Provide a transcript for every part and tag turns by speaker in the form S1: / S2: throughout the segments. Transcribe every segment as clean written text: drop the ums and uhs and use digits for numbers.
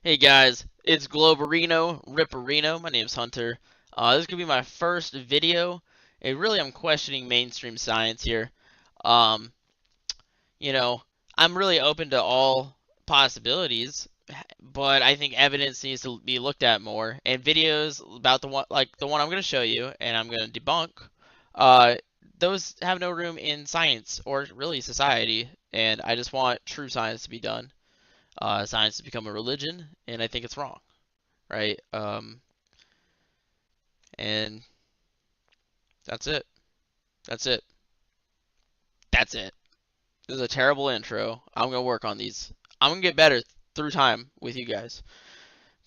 S1: Hey guys, it's Globerino, Riperino. My name's Hunter. This is gonna be my first video, and really I'm questioning mainstream science here. Um, you know, I'm really open to all possibilities, but I think evidence needs to be looked at more. And videos about the one, like the one I'm gonna show you, and I'm gonna debunk, uh, those have no room in science or really society. And I just want true science to be done. Science has become a religion, and I think it's wrong, right? And that's it. That's it. That's it. This is a terrible intro. I'm gonna work on these. I'm gonna get better through time with you guys.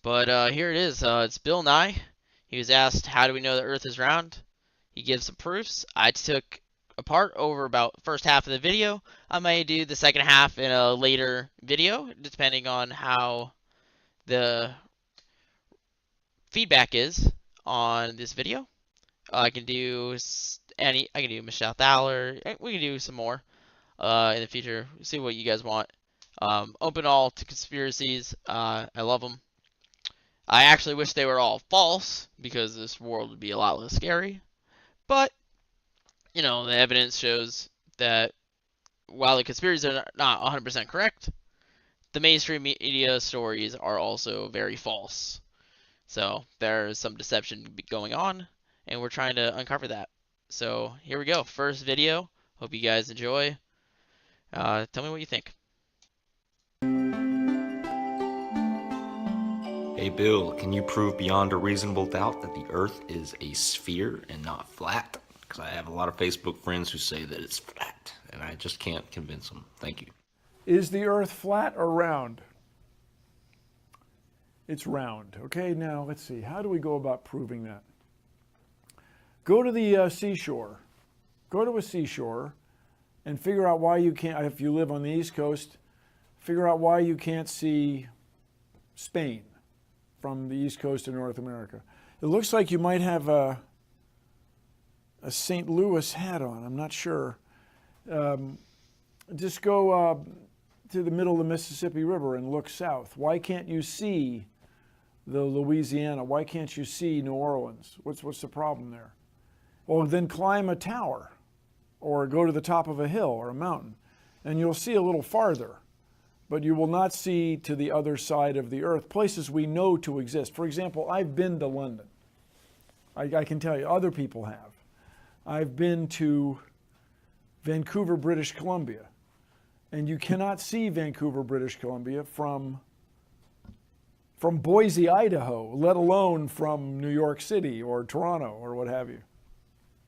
S1: But here it is. It's Bill Nye. He was asked, "How do we know the Earth is round?" He gives some proofs. I took apart over about first half of the video. I may do the second half in a later video, depending on how the feedback is on this video. I can do I can do Michelle Thaler. We can do some more in the future. See what you guys want. Open all to conspiracies. I love them. I actually wish they were all false because this world would be a lot less scary. But the evidence shows that while the conspiracies are not 100% correct, the mainstream media stories are also very false. So there's some deception going on, and we're trying to uncover that. So here we go. First video. Hope you guys enjoy. Tell me what you think.
S2: Hey Bill, can you prove beyond a reasonable doubt that the Earth is a sphere and not flat? Because I have a lot of Facebook friends who say that it's flat, and I just can't convince them. Thank you.
S3: Is the Earth flat or round? It's round. Okay, now let's see. How do we go about proving that? Go to the seashore. Go to a seashore and figure out why you can't, if you live on the East Coast, figure out why you can't see Spain from the East Coast of North America. It looks like you might have a St. Louis hat on. I'm not sure. Just go to the middle of the Mississippi River and look south. Why can't you see the Louisiana? Why can't you see New Orleans? What's the problem there? Well, then climb a tower or go to the top of a hill or a mountain, and you'll see a little farther, but you will not see to the other side of the earth, places we know to exist. For example, I've been to London. I can tell you, other people have. I've been to Vancouver, British Columbia, and you cannot see Vancouver, British Columbia from Boise, Idaho, let alone from New York City or Toronto or what have you.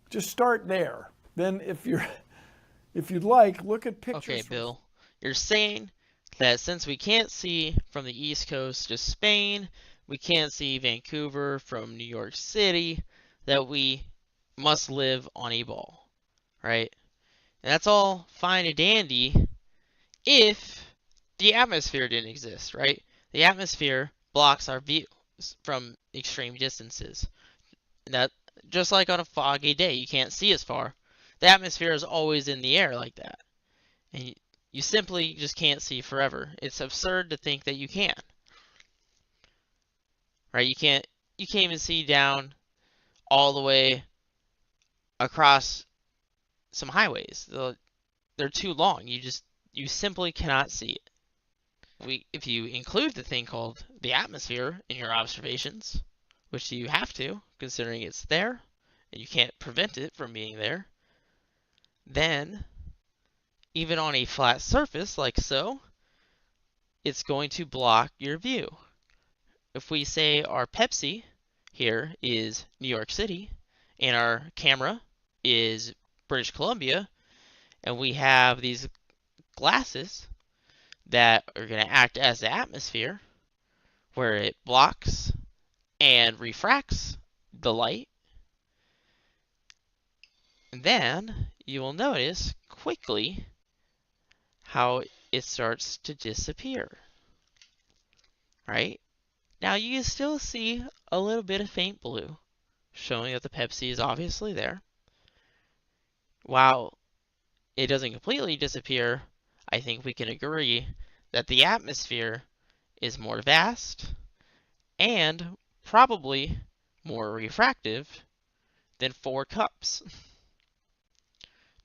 S3: Just start there. Then if you'd like, look at pictures.
S1: Okay, Bill. You're saying that since we can't see from the East Coast to Spain, we can't see Vancouver from New York City, that we must live on a ball, right? And that's all fine and dandy if the atmosphere didn't exist, right? The atmosphere blocks our view from extreme distances. That just like on a foggy day, you can't see as far. The atmosphere is always in the air like that, and you simply just can't see forever. It's absurd to think that you can. Right? You can't even see down all the way across some highways. They're too long. You simply cannot see it. If you include the thing called the atmosphere in your observations, which you have to, considering it's there, and you can't prevent it from being there, then even on a flat surface like so, it's going to block your view. If we say our Pepsi here is New York City, and our camera is British Columbia, and we have these glasses that are going to act as the atmosphere, where it blocks and refracts the light, then you will notice quickly how it starts to disappear. Right? Now you can still see a little bit of faint blue, showing that the Pepsi is obviously there. While it doesn't completely disappear, I think we can agree that the atmosphere is more vast and probably more refractive than 4 cups.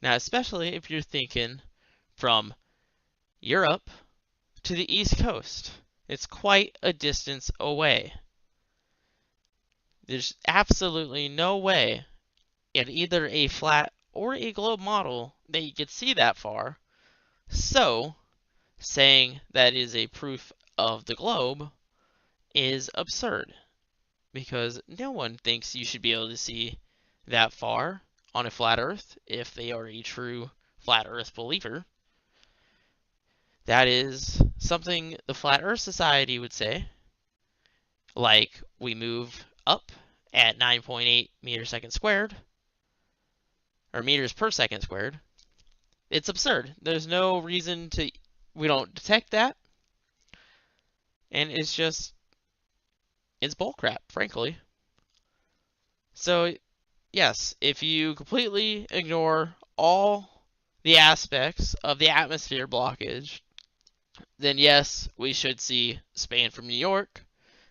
S1: Now, especially if you're thinking from Europe to the East Coast, it's quite a distance away. There's absolutely no way in either a flat or a globe model that you could see that far. So, saying that is a proof of the globe is absurd, because no one thinks you should be able to see that far on a flat Earth if they are a true flat Earth believer. That is something the Flat Earth Society would say, like we move up at 9.8 meters second squared, or meters per second squared. It's absurd. There's no reason to, we don't detect that, and it's bullcrap, frankly. So, yes, if you completely ignore all the aspects of the atmosphere blockage, then yes, we should see Spain from New York.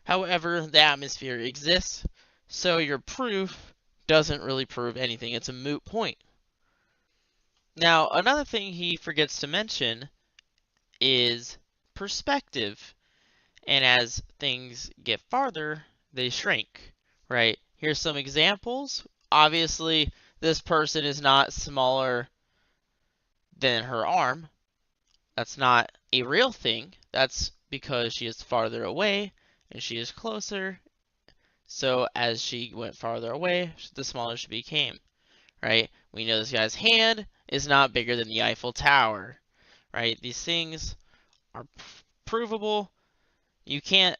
S1: However, the atmosphere exists, so your proof doesn't really prove anything. It's a moot point. Now, another thing he forgets to mention is perspective. And as things get farther, they shrink, right? Here's some examples. Obviously, this person is not smaller than her arm. That's not a real thing. That's because she is farther away and she is closer. So as she went farther away, the smaller she became, right? We know this guy's hand is not bigger than the Eiffel Tower, right? These things are provable. You can't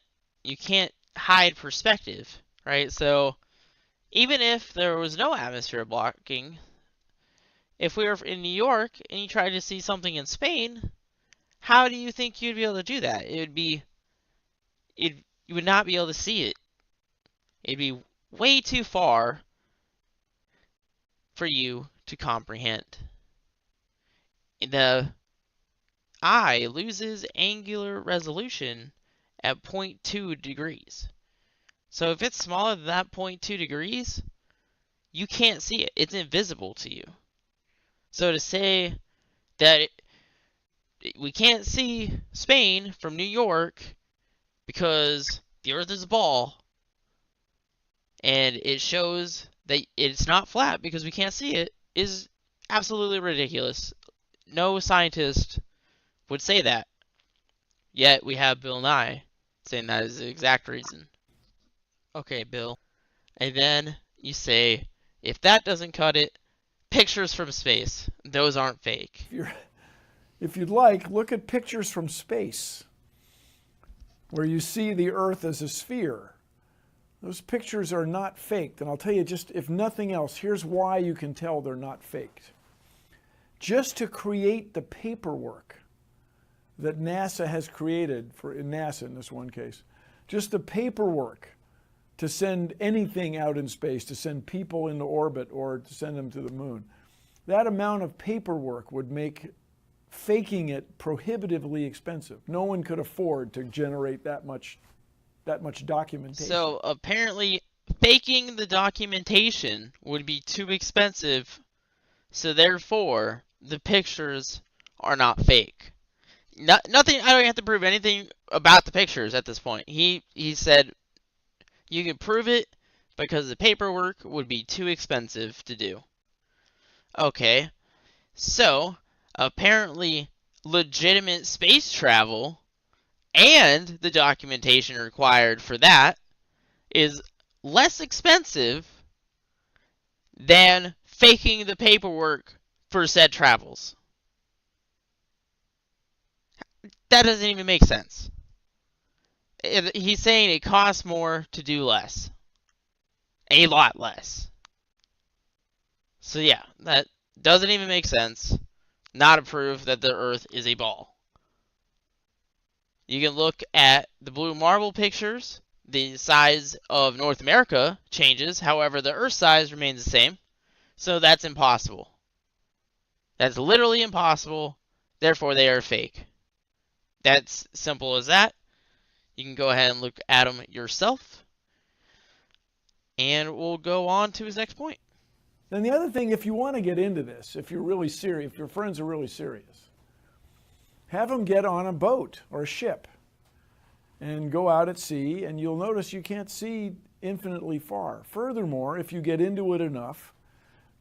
S1: hide perspective, right? So even if there was no atmosphere blocking, if we were in New York and you tried to see something in Spain, how do you think you'd be able to do that? You would not be able to see it. It'd be way too far for you to comprehend. The eye loses angular resolution at 0.2 degrees. So if it's smaller than that 0.2 degrees, you can't see it. It's invisible to you. So to say that we can't see Spain from New York because the Earth is a ball, and it shows that it's not flat because we can't see it, is absolutely ridiculous. No scientist would say that. Yet we have Bill Nye saying that is the exact reason. Okay, Bill. And then you say, if that doesn't cut it, pictures from space. Those aren't fake.
S3: If you'd like, look at pictures from space, where you see the Earth as a sphere. Those pictures are not faked. And I'll tell you, just if nothing else, here's why you can tell they're not faked. Just to create the paperwork that NASA has created, for NASA in this one case, just the paperwork to send anything out in space, to send people into orbit or to send them to the moon, that amount of paperwork would make faking it prohibitively expensive. No one could afford to generate that much documentation.
S1: So apparently faking the documentation would be too expensive, so therefore the pictures are not fake. Nothing. I don't have to prove anything about the pictures at this point. He said you can prove it because the paperwork would be too expensive to do. Okay, so apparently legitimate space travel and the documentation required for that is less expensive than faking the paperwork for said travels. That doesn't even make sense. He's saying it costs more to do less. A lot less. So yeah, that doesn't even make sense. Not a proof that the Earth is a ball. You can look at the blue marble pictures. The size of North America changes. However, the Earth size remains the same. So that's impossible. That's literally impossible. Therefore, they are fake. That's simple as that. You can go ahead and look at them yourself. And we'll go on to his next point.
S3: Then the other thing, if you want to get into this, if you're really serious, if your friends are really serious, have them get on a boat or a ship and go out at sea, and you'll notice you can't see infinitely far. Furthermore, if you get into it enough,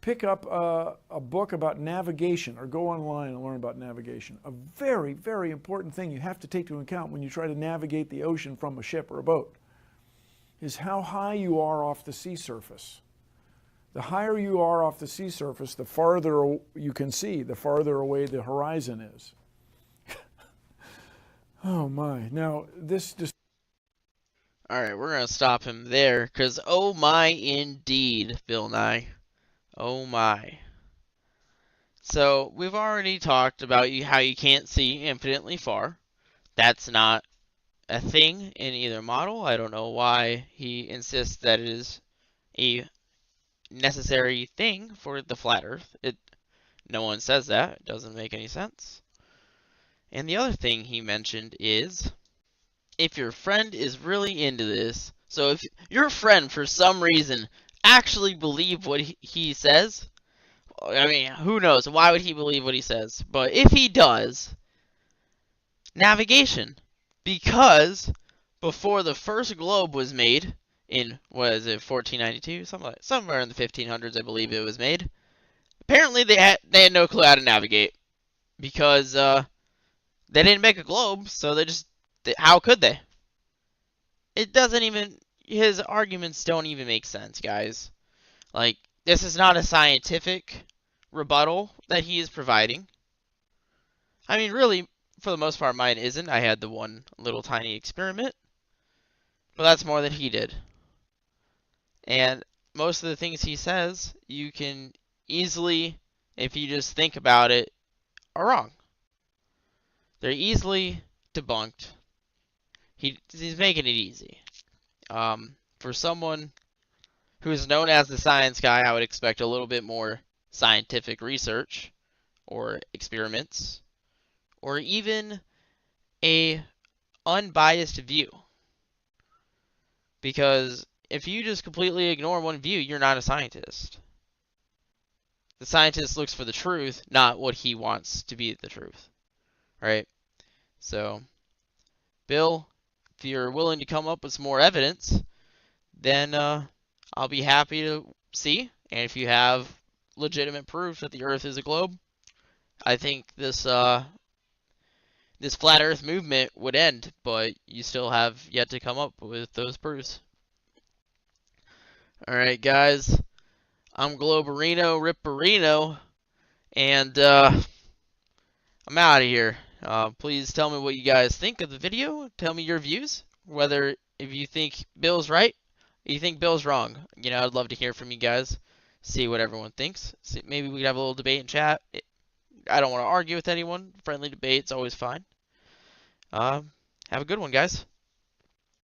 S3: pick up a book about navigation or go online and learn about navigation. A very, very important thing you have to take into account when you try to navigate the ocean from a ship or a boat is how high you are off the sea surface. The higher you are off the sea surface, the farther you can see, the farther away the horizon is. Oh my. Now, this just...
S1: All right, we're going to stop him there because, oh my, indeed, Bill Nye. Oh my. So, we've already talked about how you can't see infinitely far. That's not a thing in either model. I don't know why he insists that it is a necessary thing for the flat Earth. No one says that. It doesn't make any sense. And the other thing he mentioned is, if your friend is really into this, so if your friend for some reason actually believe what he says, I mean, who knows? Why would he believe what he says? But if he does, navigation. Because before the first globe was made, in, what is it, 1492? Somewhere in the 1500s, I believe it was made. Apparently, they had no clue how to navigate. Because, they didn't make a globe, so how could they? It doesn't even, his arguments don't even make sense, guys. Like, this is not a scientific rebuttal that he is providing. I mean, really, for the most part, mine isn't. I had the one little tiny experiment. But that's more than he did. And most of the things he says, you can easily, if you just think about it, are wrong. They're easily debunked. He's making it easy. For someone who's known as the science guy, I would expect a little bit more scientific research or experiments or even a unbiased view. Because if you just completely ignore one view, you're not a scientist. The scientist looks for the truth, not what he wants to be the truth. Right? So, Bill, if you're willing to come up with some more evidence, then I'll be happy to see. And if you have legitimate proof that the Earth is a globe, I think this flat Earth movement would end. But you still have yet to come up with those proofs. All right, guys. I'm Globerino, Riperino, and I'm out of here. Please tell me what you guys think of the video. Tell me your views, whether if you think Bill's right, or you think Bill's wrong. You know, I'd love to hear from you guys, see what everyone thinks. See, maybe we could have a little debate in chat. I don't want to argue with anyone. Friendly debate's always fine. Have a good one, guys.